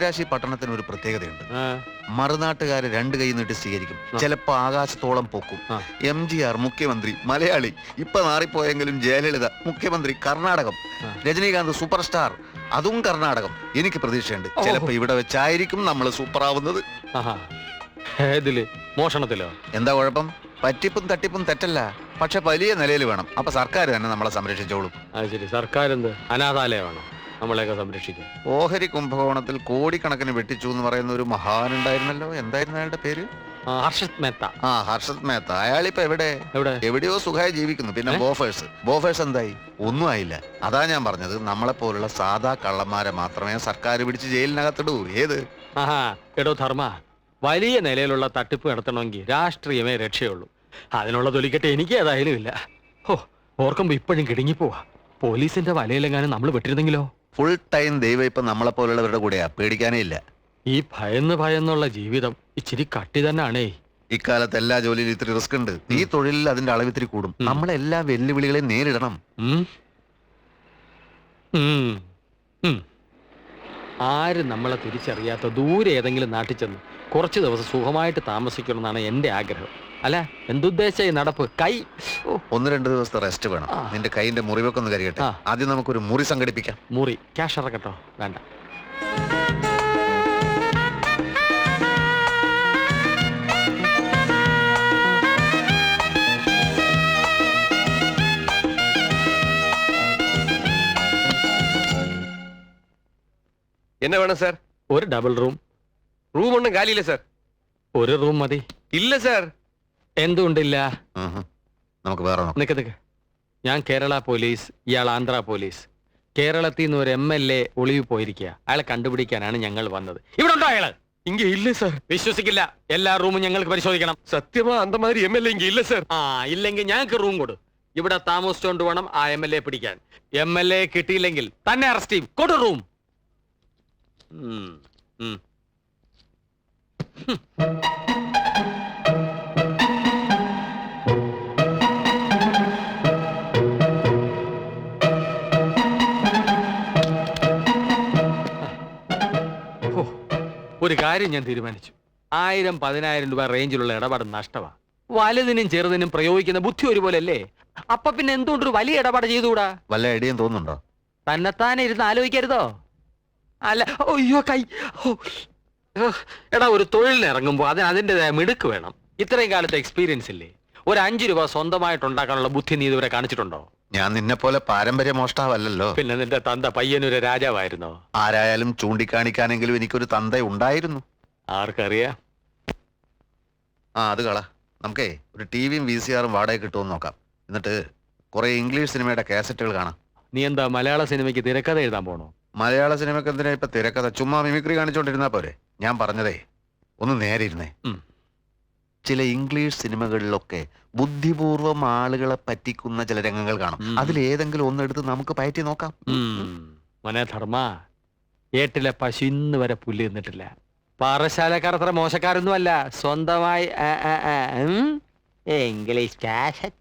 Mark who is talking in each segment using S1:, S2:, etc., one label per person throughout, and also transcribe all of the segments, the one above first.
S1: മദുരാശി പട്ടണത്തിന് ഒരു പ്രത്യേകതയുണ്ട്. മറുനാട്ടുകാര് രണ്ട് കൈ നീട്ടി സ്വീകരിക്കും, ചിലപ്പോ ആകാശത്തോളം പൊക്കും. MGR മുഖ്യമന്ത്രി മലയാളി, ഇപ്പൊ മാറിപ്പോയെങ്കിലും ജയലളിത മുഖ്യമന്ത്രി കർണാടകം, രജനീകാന്ത് സൂപ്പർ സ്റ്റാർ അതും കർണാടകം. എനിക്ക് പ്രതീക്ഷയുണ്ട്, ചിലപ്പോ ഇവിടെ വെച്ചായിരിക്കും നമ്മൾ സൂപ്പർ ആവുന്നത്.
S2: മോഷണത്തിലോ?
S1: എന്താ കുഴപ്പം? പറ്റിപ്പും തട്ടിപ്പും തെറ്റല്ല, പക്ഷെ വലിയ നിലയിൽ വേണം. അപ്പൊ സർക്കാർ തന്നെ നമ്മളെ സംരക്ഷിച്ചോളും.
S2: ശരി, സർക്കാർ എന്ത് അനാഥാലയമാണോ നമ്മളെയൊക്കെ സംരക്ഷിക്കും?
S1: ഓഹരി കുംഭകോണത്തിൽ കോടിക്കണക്കിന് വെട്ടിച്ചു എന്ന് പറയുന്ന ഒരു മഹാനുണ്ടായിരുന്നല്ലോ, എന്തായിരുന്നു അയാളുടെ പേര്?
S2: ഹർഷത് മേത്ത.
S1: ഹർഷത് മേത്ത. അയാളിപ്പോ എവിടെയോ സുഖമായി ജീവിക്കുന്നു. പിന്നെ ബോഫേഴ്സ് എന്തായി? ഒന്നും ആയില്ല. അതാ ഞാൻ പറഞ്ഞത്, നമ്മളെ പോലുള്ള സാധാ കള്ളന്മാരെ മാത്രമേ സർക്കാർ പിടിച്ച് ജയിലിനകത്തിടൂ. ഏത്
S2: എടോ ധർമ്മ, വലിയ നിലയിലുള്ള തട്ടിപ്പ് നടത്തണമെങ്കിൽ രാഷ്ട്രീയമേ രക്ഷയുള്ളൂ. അതിനുള്ള തൊലിക്കെട്ട് എനിക്ക് ഏതായാലും ഇല്ല. ഓർക്കുമ്പോ ഇപ്പോഴും കിടുങ്ങിപ്പോവാ. പോലീസിന്റെ വലയിലെങ്ങാനും നമ്മൾ വിട്ടിരുന്നെങ്കിലോ?
S1: ഫുൾ ടൈം ദൈവം ഇപ്പൊ നമ്മളെ പോലുള്ളവരുടെ കൂടെയാ, പേടിക്കാനേ ഇല്ല.
S2: ഈ ഭയന്നുള്ള ജീവിതം ഇച്ചിരി കട്ടി തന്നെയാണേ.
S1: ഇക്കാലത്ത് എല്ലാ ജോലിയിലും ഇത്തിരി റിസ്ക് ഉണ്ട്. ഈ തൊഴിലിൽ അതിന്റെ അളവിത്തിരി കൂടും. നമ്മളെല്ലാ വെല്ലുവിളികളെയും നേരിടണം.
S2: ആരും നമ്മളെ തിരിച്ചറിയാത്ത ദൂരെ ഏതെങ്കിലും നാട്ടിൽ ചെന്ന് കുറച്ച് ദിവസം സുഖമായിട്ട് താമസിക്കണമെന്നാണ് എന്റെ ആഗ്രഹം. അല്ല, എന്തുദ്ദേശ നടപ്പ്? കൈ
S1: 1-2 ദിവസത്തെ റെസ്റ്റ് വേണം. നിന്റെ കൈന്റെ മുറിവൊക്കെ ഒന്ന് കരിയട്ടെ. ആദ്യം നമുക്കൊരു മുറി സംഘടിപ്പിക്കാം.
S2: മുറി ക്യാഷ് ഇറക്കട്ടോ? വേണ്ട.
S3: என்ன வேணும் சார்?
S2: ഒരു ഡബിൾ റൂം.
S3: റൂം ഒന്നും കാലിയില്ല സാർ.
S2: ഒരു റൂം മതി.
S3: ഇല്ല സാർ.
S2: എന്തുകൊണ്ടില്ല?
S1: നമുക്ക് വേറെ
S2: നിക്ക്. ഞാൻ കേരള പോലീസ്, ഇയാൾ ആന്ധ്ര പോലീസ്. കേരളത്തിൽ നിന്ന് ഒരു MLA ഒളിവ് പോയിരിക്കുക. അയാളെ കണ്ടുപിടിക്കാനാണ് ഞങ്ങൾ വന്നത്. ഇവിടെ ഉണ്ടോ അയാള്?
S3: ഇങ്ങ ഇല്ല സാർ.
S2: വിശ്വസിക്കില്ല. എല്ലാ റൂമും ഞങ്ങൾക്ക് പരിശോധിക്കണം.
S3: സത്യമാ അന്ത മാതിരി MLA ഇങ്ങ ഇല്ല സാർ.
S2: ഇല്ലെങ്കിൽ ഞങ്ങൾക്ക് റൂം കൊടു. ഇവിടെ താമസിച്ചോണ്ട് വേണം ആ MLA പിടിക്കാൻ. MLA കിട്ടിയില്ലെങ്കിൽ തന്നെ അറസ്റ്റ് ചെയ്യും. കൊടു റൂം. ഒരു കാര്യം ഞാൻ തീരുമാനിച്ചു. 1000-10,000 രൂപ റേഞ്ചിലുള്ള ഇടപാട് നഷ്ടമാണ്. വലുതിനും ചെറുതിനും പ്രയോഗിക്കുന്ന ബുദ്ധി ഒരുപോലെ അല്ലേ? അപ്പൊ പിന്നെ എന്തുകൊണ്ടൊരു വലിയ ഇടപാട് ചെയ്തുകൂടാ?
S1: വല്ല ഐഡിയയും തോന്നുന്നുണ്ടോ?
S2: തന്നെത്താനെ ഇരുന്ന് ആലോചിക്കരുതോ? അല്ല, അയ്യോ കൈ. എടാ, ഒരു തൊഴിലിന് ഇറങ്ങുമ്പോ അതിൻ്റെതായ മിടുക്ക് വേണം. ഇത്രയും കാലത്തെ എക്സ്പീരിയൻസ് ഇല്ലേ? ഒരു 5 രൂപ സ്വന്തമായിട്ട് ഉണ്ടാക്കാനുള്ള ബുദ്ധി നീ ഇതുവരെ കാണിച്ചിട്ടുണ്ടോ?
S1: ഞാൻ നിന്നെ പോലെ പാരമ്പര്യ മോഷ്ടാവല്ലോ.
S2: പിന്നെ നിന്റെ തന്ത പയ്യനൊരു രാജാവായിരുന്നോ?
S1: ആരായാലും ചൂണ്ടിക്കാണിക്കാനെങ്കിലും എനിക്കൊരു തന്ത ഉണ്ടായിരുന്നു.
S2: ആർക്കറിയാം?
S1: അത് കള. നമുക്കേ ഒരു ടിവിയും VCRും വാടക കിട്ടുമെന്ന് നോക്കാം. എന്നിട്ട് കുറെ ഇംഗ്ലീഷ് സിനിമയുടെ കാസറ്റുകൾ കാണാം.
S2: നീ എന്താ മലയാള സിനിമയ്ക്ക് തിരക്കഥ എഴുതാൻ പോണോ?
S1: മലയാള സിനിമയ്ക്ക് എന്തിനാ ഇപ്പൊ തിരക്കഥ? ചുമ്മാ മിമിക്രി കാണിച്ചോണ്ടിരുന്നാ പോരെ. ഞാൻ പറഞ്ഞതേ ഒന്ന് നേരെ ഇരുന്നേ. ചില ഇംഗ്ലീഷ് സിനിമകളിലൊക്കെ ബുദ്ധിപൂർവം ആളുകളെ പറ്റിക്കുന്ന ചില രംഗങ്ങൾ കാണും. അതിലേതെങ്കിലും ഒന്നെടുത്ത് നമുക്ക് പയറ്റി നോക്കാം.
S2: മോനെ ധർമ്മ, ഏട്ടിലെ പശു ഇന്ന് വരെ പുല്ല് തിന്നിട്ടില്ല. പാറശാലക്കാർ അത്ര മോശക്കാരൊന്നും അല്ല. സ്വന്തമായി English cassette.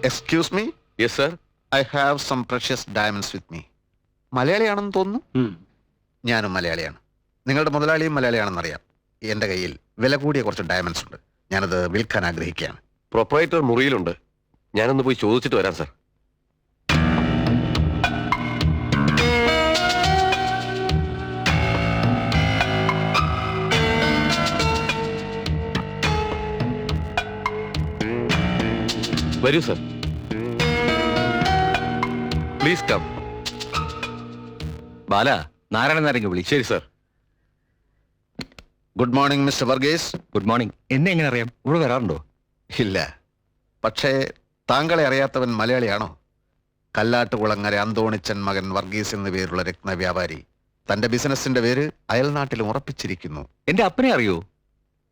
S1: Excuse me?
S3: Yes sir.
S1: I have some precious diamonds with me. മലയാളിയാണെന്ന് തോന്നുന്നു. ഞാനും മലയാളിയാണ്. നിങ്ങളുടെ മുതലാളിയും മലയാളിയാണെന്നറിയാം. എൻ്റെ കയ്യിൽ വില കൂടിയ കുറച്ച് ഡയമണ്ട്സ് ഉണ്ട്. ഞാനത് വിൽക്കാൻ ആഗ്രഹിക്കുകയാണ്.
S3: പ്രൊപ്പറേറ്റർ മുറിയിലുണ്ട്. ഞാനൊന്ന് പോയി ചോദിച്ചിട്ട് വരാം സർ. വരൂ sir. Please come.
S4: Bala, Narayanan നാരങ്ങ വിളി.
S3: ശരി sir.
S1: Good morning mister Varghese.
S4: Good morning. എന്നെ എങ്ങനെ അറിയാം? ഇവിടെ വരാറുണ്ടോ?
S1: ഇല്ല, പക്ഷേ താങ്കളെ അറിയാത്തവൻ മലയാളിയാണോ? കല്ലാട്ടുകുളങ്ങര അന്തോണിച്ചൻ മകൻ വർഗീസ് എന്നു പേരുള്ള രത്നവ്യാപാരി തന്റെ ബിസിനസിന്റെ പേര് അയൽനാട്ടിലും ഉറപ്പിച്ചിരിക്കുന്നു.
S4: എന്റെ അപ്പനെ അറിയോ?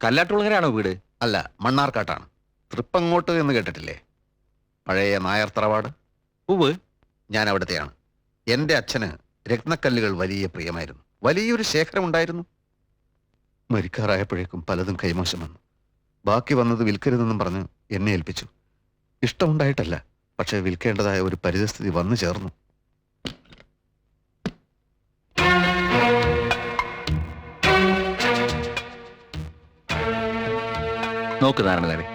S4: കല്ലാട്ടുകുളങ്ങരയാണോ വീട്?
S1: അല്ല, മണ്ണാർക്കാട്ടാണ്. തൃപ്പങ്ങോട്ട് എന്ന് കേട്ടിട്ടില്ലേ? പഴയ നായർ തറവാട്.
S4: ഉവ്.
S1: ഞാൻ അവിടുത്തെയാണ്. എന്റെ അച്ഛന് രത്നക്കല്ലുകൾ വലിയ പ്രിയമായിരുന്നു. വലിയൊരു ശേഖരം ഉണ്ടായിരുന്നു. മരിക്കാറായപ്പോഴേക്കും പലതും കൈമോശം വന്നു. ബാക്കി വന്നത് വിൽക്കരുതെന്നും പറഞ്ഞ് എന്നെ ഏൽപ്പിച്ചു. ഇഷ്ടമുണ്ടായിട്ടല്ല, പക്ഷെ വിൽക്കേണ്ടതായ ഒരു പരിതസ്ഥിതി വന്നു ചേർന്നു.
S4: നോക്ക് നാരായണനാരെ,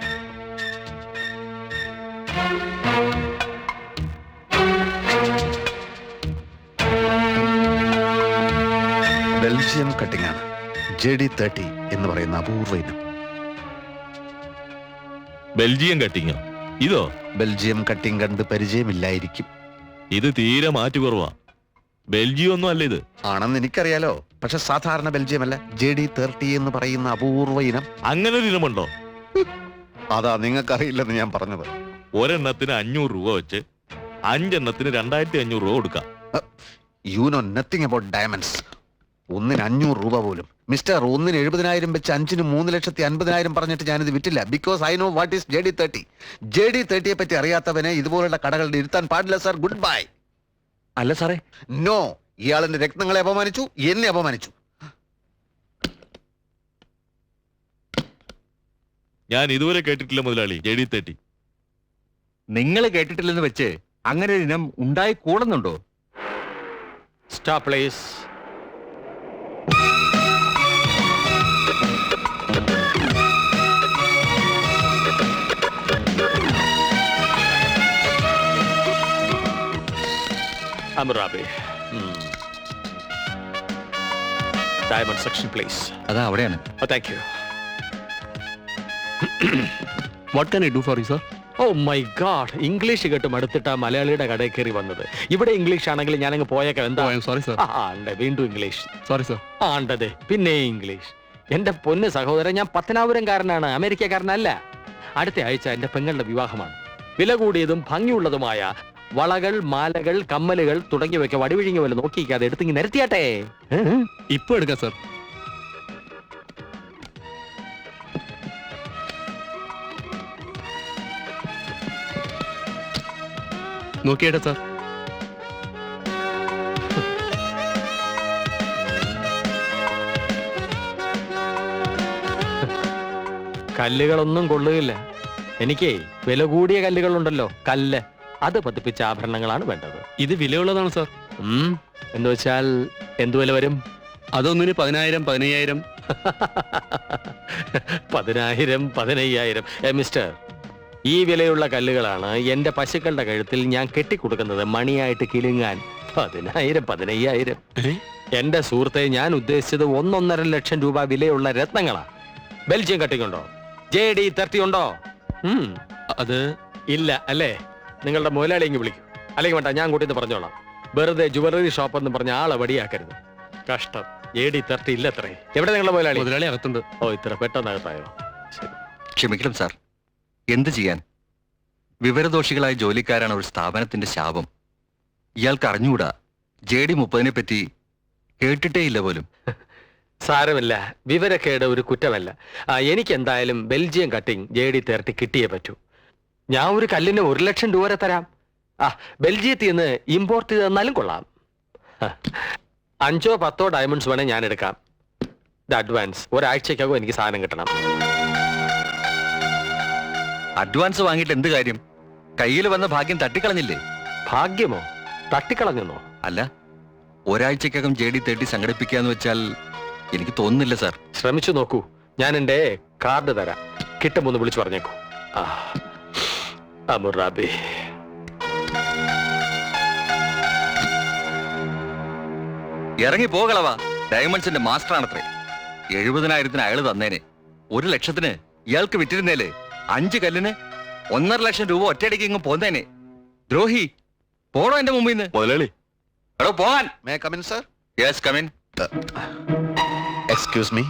S1: ബെൽജിയം കട്ടിംഗ് ആണ്. JD30 എന്ന് പറയുന്ന അപൂർവ ഇനം.
S5: ബെൽജിയം കട്ടിങ്ങോ? ഇതോ?
S1: ബെൽജിയം കട്ടിംഗ് കണ്ട് പരിചയമില്ലായിരിക്കും.
S5: ഇത് തീരെ മാറ്റു കുറവാ. ബെൽജിയം ഒന്നും അല്ല ഇത്.
S1: ആണെന്ന് എനിക്കറിയാലോ, പക്ഷെ സാധാരണ ബെൽജിയം അല്ല. JD30 എന്ന് പറയുന്ന അപൂർവ ഇനം.
S5: അങ്ങനെ ഒരു ഇനമുണ്ടോ?
S1: അതാ നിങ്ങൾക്കറിയില്ലെന്ന് ഞാൻ പറഞ്ഞത്.
S5: ഒരെണ്ണത്തിന് 500 രൂപ വെച്ച് 5 എണ്ണത്തിന് 2500 രൂപ കൊടുക്കാം.
S1: You know nothing about diamonds. ഒന്നിന് 500 രൂപ പോലും. മിസ്റ്റർ, ഒന്നിന് 70,000 വെച്ച് 5-ന് 3,50,000 പറഞ്ഞിട്ട് ഞാനിത് വിറ്റില്ല. Because I know what is JD30. JD30യെ പറ്റി അറിയാത്തവനെ ഇതുപോലുള്ള കടകളിൽ ഇരുത്താൻ പാടില്ല സാർ. Good bye.
S4: അല്ല സാറേ,
S1: നോ, ഇയാളെന്റെ രത്നങ്ങളെ അപമാനിച്ചു, എന്നെ അപമാനിച്ചു.
S5: ഞാൻ ഇതുവരെ കേട്ടിട്ടില്ല മുതലാളി JD30.
S4: നിങ്ങൾ കേട്ടിട്ടില്ലെന്ന് വെച്ച് അങ്ങനെ ഒരു ഇനം ഉണ്ടായി കൂടുന്നുണ്ടോ?
S2: Stop please. Amurabi. Diamond section, please.
S4: അതാ അവിടെയാണ്.
S2: Oh, thank you.
S6: What can I do for you, sir?
S2: Oh my God. English കേട്ട് മടുത്തിട്ടാ മലയാളിയുടെ കടയിൽ കയറി വന്നത്. ഇവിടെ ഇംഗ്ലീഷ് ആണെങ്കിൽ ഞാനങ്ങ് പോയേക്കാം. എന്താ?
S6: Oh, I am sorry, sir.
S2: വീണ്ടും ഇംഗ്ലീഷ്.
S6: Sorry, sir.
S2: ആണ്ടതെ പിന്നെ ഇംഗ്ലീഷ്. എന്റെ പൊന്ന് സഹോദരൻ, ഞാൻ പത്തനാപുരംകാരനാണ്, അമേരിക്കക്കാരനല്ല. അടുത്ത ആഴ്ച എന്റെ പെങ്ങളുടെ വിവാഹമാണ്. വില കൂടിയതും ഭംഗിയുള്ളതുമായ വളകൾ, മാലകൾ, കമ്മലുകൾ തുടങ്ങിയവയ്ക്ക് വടിവിഴിഞ്ഞ പോലെ നോക്കിക്കാതെ എടുത്തിങ്ങി നിരത്തിയാട്ടെ.
S6: ഇപ്പൊ എടുക്കാം, സർ. നോക്കിയേട്ടെ, സർ.
S2: കല്ലുകളൊന്നും കൊള്ളുകയില്ല. എനിക്കേ വില കൂടിയ കല്ലുകളുണ്ടല്ലോ, കല്ല്, അത് പതിപ്പിച്ച ആഭരണങ്ങളാണ് വേണ്ടത്.
S6: ഇത് വിലയുള്ളതാണ്, സർ.
S2: എന്ന് വെച്ചാൽ എന്തു വില വരും?
S6: അതൊന്നിന് 10,000, 15,000.
S2: 10,000, 15,000. മിസ്റ്റർ, ഈ വിലയുള്ള കല്ലുകളാണ് എന്റെ പശുക്കളുടെ കഴുത്തിൽ ഞാൻ കെട്ടിക്കൊടുക്കുന്നത് മണിയായിട്ട് കിലുങ്ങാൻ. 10,000, 15,000. എന്റെ സുഹൃത്തെ, ഞാൻ ഉദ്ദേശിച്ചത് 1.5 ലക്ഷം രൂപ വിലയുള്ള രത്നങ്ങളാ. ബെൽജിയം കട്ടിങ്ങുണ്ടോ? JD30 ഉണ്ടോ?
S6: അത്
S2: ഇല്ല അല്ലേ? നിങ്ങളുടെ മുതലാളി ഇങ്ങ് വിളിക്കൂ. അല്ലെങ്കിൽ വേണ്ട, ഞാൻ കൂട്ടിന്ന് പറഞ്ഞോളാം. വെറുതെ ജുവലറി ഷോപ്പ് എന്ന് പറഞ്ഞ ആളെ വടിയാക്കരുത്. കഷ്ടം. JD30 ഇല്ല അത്രേ. എവിടെ നിങ്ങളുടെ മുതലാളി?
S6: മുതലാളി അകത്തുണ്ട്.
S2: ഓ, ഇത്ര പെട്ടെന്നകത്തായോ? ശരി.
S4: ക്ഷമിക്കണം സാർ, എന്ത് ചെയ്യാൻ? വിവരദോഷികളായ ജോലിക്കാരാണ് ഒരു സ്ഥാപനത്തിന്റെ ശാപം. ഇയാൾക്ക് അറിഞ്ഞുകൂടാ. JD30 പറ്റി കേട്ടിട്ടേ ഇല്ല പോലും.
S2: സാരമില്ല, വിവരക്കേട് ഒരു കുറ്റമല്ല. എനിക്ക് എന്തായാലും ബെൽജിയം കട്ടിംഗ് JD30 കിട്ടിയേ പറ്റൂ. ഞാൻ ഒരു കല്ലിന് 1 ലക്ഷം രൂപ വരെ തരാം. ബെൽജിയത്തിൽ നിന്ന് ഇമ്പോർട്ട് ചെയ്ത് തന്നാലും കൊള്ളാം. 5-10 ഡയമണ്ട്സ് വേണേ ഞാൻ എടുക്കാം. അഡ്വാൻസ്. ഒരാഴ്ചക്കകം എനിക്ക് സാധനം കിട്ടണം.
S4: അഡ്വാൻസ് വാങ്ങിയിട്ട് എന്ത് കാര്യം? കയ്യിൽ വന്ന ഭാഗ്യം തട്ടിക്കളഞ്ഞില്ലേ?
S2: ഭാഗ്യമോ? തട്ടിക്കളഞ്ഞെന്നോ?
S4: അല്ല, ഒരാഴ്ചക്കകം JD30 സംഘടിപ്പിക്കാന്ന് വെച്ചാൽ എനിക്ക് തോന്നുന്നില്ല സാർ.
S2: ശ്രമിച്ചു നോക്കൂ. ഞാൻ എന്റെ കാർഡ് തരാം. കിട്ടുമോന്ന് വിളിച്ചു പറഞ്ഞേക്കൂ. അമുറാബി.
S4: ഇറങ്ങി പോകളവാ. ഡയമണ്ട്സിന്റെ മാസ്റ്റർ ആണത്രേ. 70,000 അയാള് തന്നേനെ. 1 ലക്ഷത്തിന് ഇയാൾക്ക് വിറ്റിരുന്നേല് 5 കല്ലിന് 1.5 ലക്ഷം രൂപ ഒറ്റയടിക്ക് ഇങ്ങ് പോന്നേനെ. ദ്രോഹി, പോടോ എന്റെ മുമ്പിൽ നിന്ന്.
S5: മുതലാളി,
S4: എടോ പോകാൻ.
S1: May come in sir?
S4: Yes come in.
S1: Excuse me.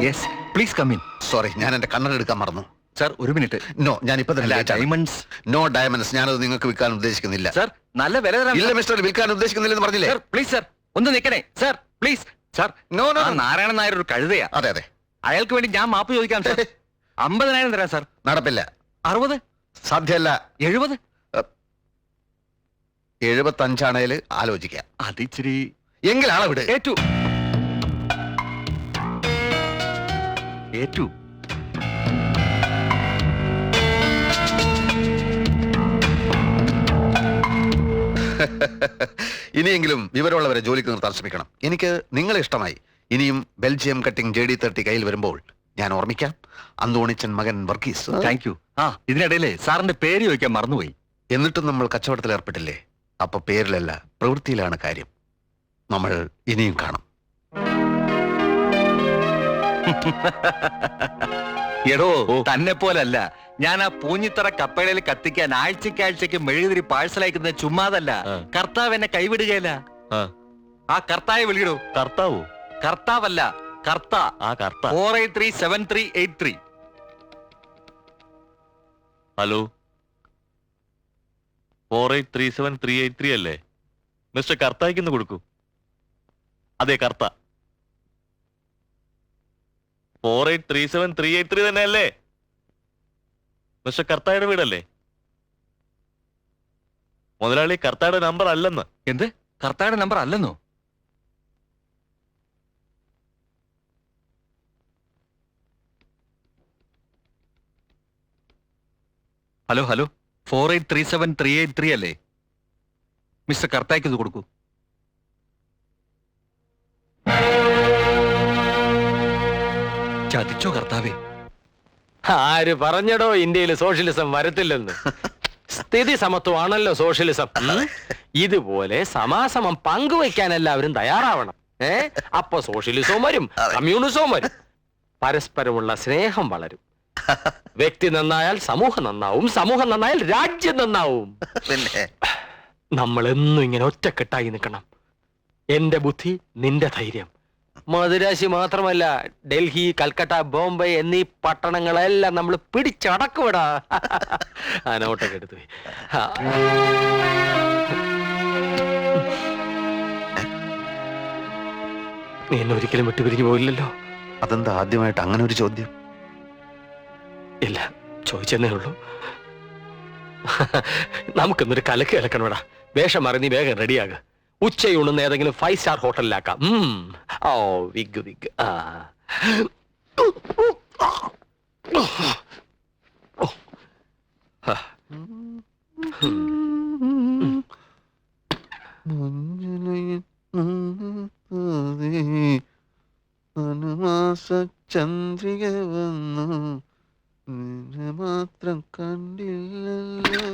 S4: Yes please come in.
S1: Sorry, ഞാൻ എന്റെ കണ്ണട എടുക്കാൻ മറന്നു.
S4: സാർ ഒരു മിനിറ്റ്.
S1: നോ, ഞാൻ ഇപ്പൊ തന്നെ
S4: ഡയമണ്ട്സ്.
S1: No diamonds. ഞാനത് നിങ്ങൾക്ക് വിൽക്കാൻ ഉദ്ദേശിക്കുന്നില്ല.
S4: സാർ നല്ല വില തരാം.
S1: ഇല്ല മിസ്റ്റർ, വിൽക്കാൻ ഉദ്ദേശിക്കുന്നില്ലെന്ന് പറഞ്ഞില്ലേ?
S4: സാർ പ്ലീസ് സാർ ഒന്ന് നിൽക്കണേ sir please. Sir
S1: no no.
S4: Narayanan Nair ഒരു കഴുതയാ.
S1: അതെ അതെ,
S4: അയാൾക്ക് വേണ്ടി ഞാൻ മാപ്പ് ചോദിക്കാം സാർ. 50,000 തരാം സാർ.
S1: നടപ്പില്ല.
S4: 60,
S1: സാധ്യമല്ല.
S4: 70.
S1: 75 ആലോചിക്കാം.
S4: അതിച്ചിരി
S1: എങ്കിൽ ആളെ വിട്.
S4: ഏറ്റു ഏറ്റു
S1: ഇനിയെങ്കിലും വിവരമുള്ളവരെ ജോലിക്ക് നിർത്താൻ ശ്രമിക്കണം. എനിക്ക് നിങ്ങളെ ഇഷ്ടമായി. ഇനിയും ബെൽജിയം കട്ടിംഗ് JD30 കയ്യിൽ വരുമ്പോൾ ഞാൻ ഓർമ്മിക്കാം. അന്തോണിച്ചൻ മകൻ വർഗീസ്.
S4: Thank you. ഇതിനിടയിലെ സാറിന്റെ പേര് ചോദിക്കാൻ മറന്നുപോയി.
S1: എന്നിട്ടും നമ്മൾ കച്ചവടത്തിൽ ഏർപ്പെട്ടില്ലേ? അപ്പൊ പേരിലല്ല, പ്രവൃത്തിയിലാണ് കാര്യം. നമ്മൾ ഇനിയും കാണും.
S4: എടോ, തന്നെ പോലല്ല. ഞാൻ ആ പൂഞ്ഞിത്തറ കപ്പേളയിൽ കത്തിക്കാൻ ആഴ്ചക്ക് മെഴുകുതിരി പാഴ്സൽ അയക്കുന്നത് ചുമ്മാതല്ല. കർത്താവ് എന്നെ കൈവിടുകയല്ല. ആ കർത്താവെ വിളിക്കടോ.
S5: കർത്താവോ?
S4: കർത്താവല്ല, കർത്ത.
S5: ആ കർത്ത.
S4: 48373883.
S5: ഹലോ, 48373883 അല്ലേ? മിസ്റ്റർ കർത്തായിക്കൊന്ന് കൊടുക്കൂ. അതെ, കർത്ത. 48373883 തന്നെ അല്ലേ? മിസ്റ്റർ കർത്തായുടെ വീടല്ലേ? മുതലാളി, കർത്തായുടെ നമ്പർ അല്ലെന്ന്.
S4: എന്ത്? കർത്തായുടെ നമ്പർ അല്ലെന്നോ? ഹലോ ഹലോ, 48373883 അല്ലേ? മിസ്റ്റർ കർത്തായ്ക്ക് ഇത് കൊടുക്കൂ. ചതിച്ചോ കർത്താവേ?
S2: ആര് പറഞ്ഞടോ ഇന്ത്യയിൽ സോഷ്യലിസം വരത്തില്ലെന്ന്? സ്ഥിതി സമത്വമാണല്ലോ സോഷ്യലിസം. ഇതുപോലെ സമാസമം പങ്കുവയ്ക്കാൻ എല്ലാവരും തയ്യാറാവണം. അപ്പൊ സോഷ്യലിസവും വരും, കമ്മ്യൂണിസവും വരും. പരസ്പരമുള്ള സ്നേഹം വളരും. വ്യക്തി നന്നായാൽ സമൂഹം നന്നാവും, സമൂഹം നന്നായാൽ രാജ്യം നന്നാവും.
S1: പിന്നെ
S2: നമ്മൾ എന്നും ഇങ്ങനെ ഒറ്റക്കെട്ടായി നിൽക്കണം. എന്റെ ബുദ്ധി, നിന്റെ ധൈര്യം. മദുരാശി മാത്രമല്ല, ഡൽഹി, കൽക്കട്ട, ബോംബെ എന്നീ പട്ടണങ്ങളെല്ലാം നമ്മൾ പിടിച്ചടക്കുവിടാ. ആ നോട്ടൊക്കെ എടുത്തു. നീ എന്നെ ഒരിക്കലും വിട്ടുപിരിഞ്ഞു പോയില്ലല്ലോ.
S1: അതെന്താ ആദ്യമായിട്ട് അങ്ങനെ ഒരു ചോദ്യം?
S2: ഇല്ല, ചോദിച്ചെന്നേ ഉള്ളൂ. നമുക്കിന്നൊരു കലക്ക് കലക്കണോടാ. വേഷം മാറി നീ വേഗം റെഡിയാക. ഉച്ചയൂണെന്ന് ഏതെങ്കിലും 5 സ്റ്റാർ ഹോട്ടലിലാക്കാം. ഓ വിഗ് വിഗ്.
S1: ചന്ദ്രിക വന്നു, മാത്രം കണ്ടില്ലല്ലോ.